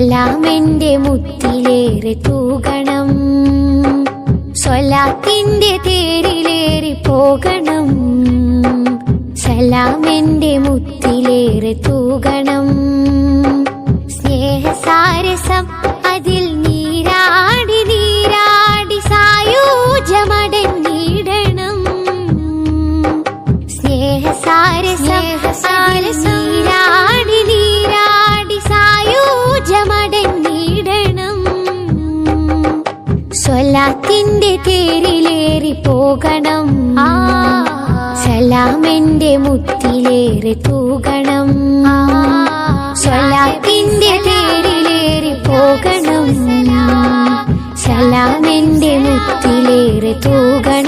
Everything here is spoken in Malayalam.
സലാമെന്റെ മുത്തിലേറെ തൂകണം, സ്വലാത്തിന്റെ തേരിലേറി പോകണം. സലാമെന്റെ മുത്തിലേറെ തൂകണം, സ്നേഹസാരസം അതിൽ നീരാടി നീരാടി സായൂജമടഞ്ഞിടണം. സ്നേഹസാരസം നീരാടി നീരാടി സായൂജമടഞ്ഞിടണം. സ്വലാത്തിന്റെ തേരിലേറി പോകണം, സലാമെന്റെ മുത്തിലേറെ തൂകണം. സ്വലാത്തിന്റെ തേരിലേറി പോകണം, സലാമെന്റെ മുത്തിലേറെ തൂകണം.